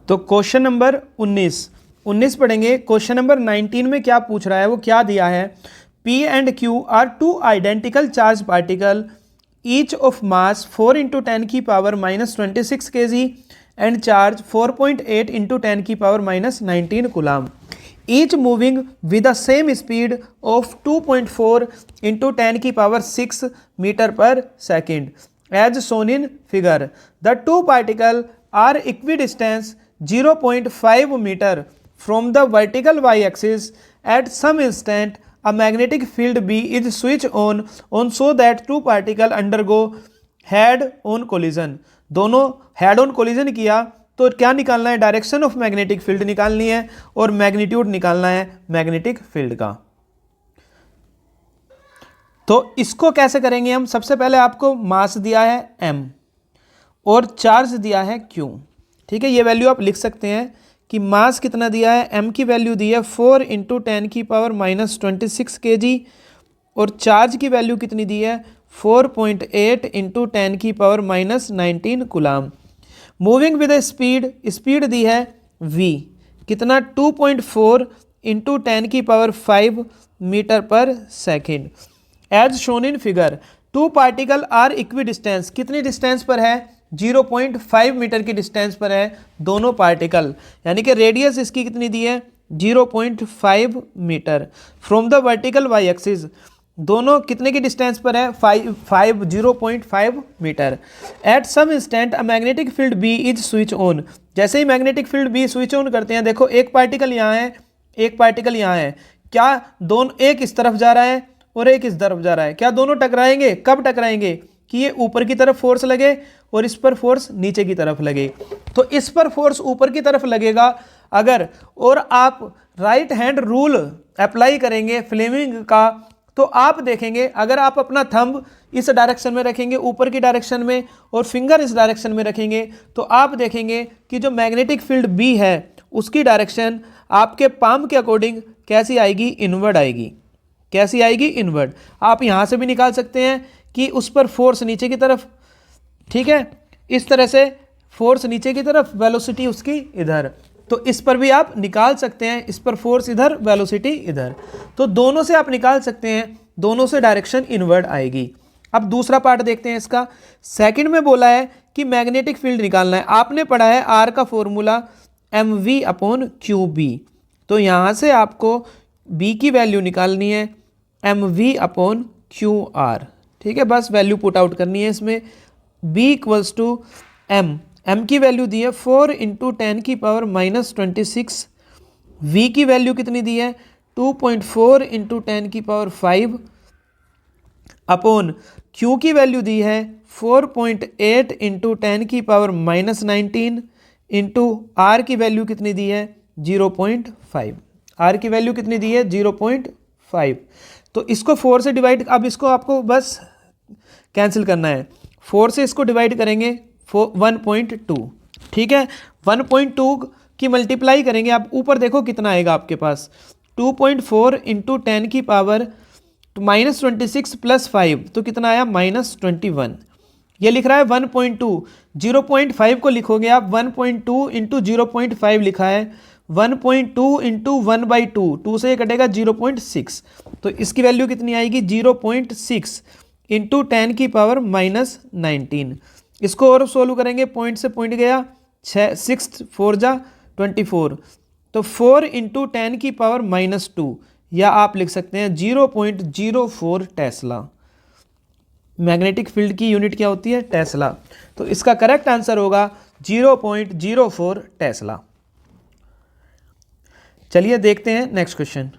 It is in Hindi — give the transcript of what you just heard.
तो क्वेश्चन नंबर 19 पढ़ेंगे। क्वेश्चन नंबर 19 में क्या पूछ रहा है, वो क्या दिया है, P and Q are two identical charged particle each of mass 4 into 10 की power minus 26 kg and charge 4.8 into 10 की power minus 19 coulomb, each moving with the same speed of 2.4 into 10 की power 6 meter per second as shown in figure. The two particles are equidistant 0.5 meter from the vertical y-axis. At some instant a magnetic field B is switched on so that two particles undergo head-on collision. दोनों head-on collision किया तो क्या निकालना है, डायरेक्शन ऑफ मैग्नेटिक फील्ड निकालनी है और मैग्नीट्यूड निकालना है मैग्नेटिक फील्ड का। तो इसको कैसे करेंगे हम, सबसे पहले आपको मास दिया है m और चार्ज दिया है q, ठीक है। ये वैल्यू आप लिख सकते हैं कि मास कितना दिया है, m की वैल्यू दी है 4 इंटू 10 की पावर माइनस 26 kg और चार्ज की वैल्यू कितनी दी है 4.8 इंटू 10 की power minus 19 coulomb. Moving with speed दी है v, कितना 2.4 इंटू 10 की पावर 5 मीटर पर second. As shown in figure two particle are equidistance, कितनी डिस्टेंस पर है 0.5 मीटर की डिस्टेंस पर है दोनों पार्टिकल, यानी कि रेडियस इसकी कितनी दी है 0.5 metre from the vertical y axis, दोनों कितने की डिस्टेंस पर है 0.5 metre. At some instant a magnetic field B is switch on, जैसे ही magnetic field B switch on करते हैं, देखो एक पार्टिकल यहाँ है एक पार्टिकल यहाँ है, क्या दोनों, एक इस तरफ जा रहा है और एक इस तरफ जा रहा है, क्या दोनों टकराएंगे, कब टकराएंगे कि ये ऊपर की तरफ फोर्स लगे और इस पर फोर्स नीचे की तरफ लगे। तो इस पर फोर्स ऊपर की तरफ लगेगा अगर, और आप राइट हैंड रूल अप्लाई करेंगे फ्लेमिंग का, तो आप देखेंगे अगर आप अपना थंब इस डायरेक्शन में रखेंगे ऊपर की डायरेक्शन में और फिंगर इस डायरेक्शन में रखेंगे, तो आप देखेंगे कि जो मैग्नेटिक फील्ड बी है उसकी डायरेक्शन आपके पाम के अकॉर्डिंग कैसी आएगी, इनवर्ड आएगी। कैसी आएगी, इनवर्ड। आप यहाँ से भी निकाल सकते हैं कि उस पर फोर्स नीचे की तरफ, ठीक है, इस तरह से फोर्स नीचे की तरफ, वेलोसिटी उसकी इधर, तो इस पर भी आप निकाल सकते हैं, इस पर फोर्स इधर, वेलोसिटी इधर, तो दोनों से आप निकाल सकते हैं, दोनों से डायरेक्शन इनवर्ड आएगी। अब दूसरा पार्ट देखते हैं इसका। सेकंड में बोला है कि मैग्नेटिक फील्ड निकालना है, आपने पढ़ा है आर का फॉर्मूला mv अपॉन QB, तो यहाँ से आपको b की वैल्यू निकालनी है mv अपॉन QR, ठीक है, बस वैल्यू पुट आउट करनी है इसमें। b इक्वल्स टू m की वैल्यू दी है 4 इंटू 10 की पावर माइनस 26, v की वैल्यू कितनी दी है 2.4 इंटू 10 की पावर 5 अपॉन q की वैल्यू दी है 4.8 इंटू 10 की पावर माइनस 19 इंटू r की वैल्यू कितनी दी है 0.5, r की वैल्यू कितनी दी है 0.5। तो इसको 4 से डिवाइड, अब इसको आपको बस कैंसिल करना है, 4 से इसको डिवाइड करेंगे 1.2, ठीक है, 1.2 की मल्टीप्लाई करेंगे, आप ऊपर देखो कितना आएगा आपके पास 2.4 इंटू 10 की पावर माइनस 26 प्लस 5, तो कितना आया माइनस 21। ये लिख रहा है 1.2, 0.5 को लिखोगे आप 1.2 इंटू 0.5 लिखा है, 1.2 इंटू 1/2, 2 से ये कटेगा 0.6, तो इसकी वैल्यू कितनी आएगी 0.6 इंटू 10 की पावर माइनस 19। इसको और सोल्व करेंगे, पॉइंट से पॉइंट गया 6 4 जा 24, तो 4 इंटू 10 की पावर माइनस 2, या आप लिख सकते हैं 0.04 टेस्ला। मैग्नेटिक फील्ड की यूनिट क्या होती है, टेस्ला, तो इसका करेक्ट आंसर होगा 0.04 टेस्ला। चलिए देखते हैं नेक्स्ट क्वेश्चन।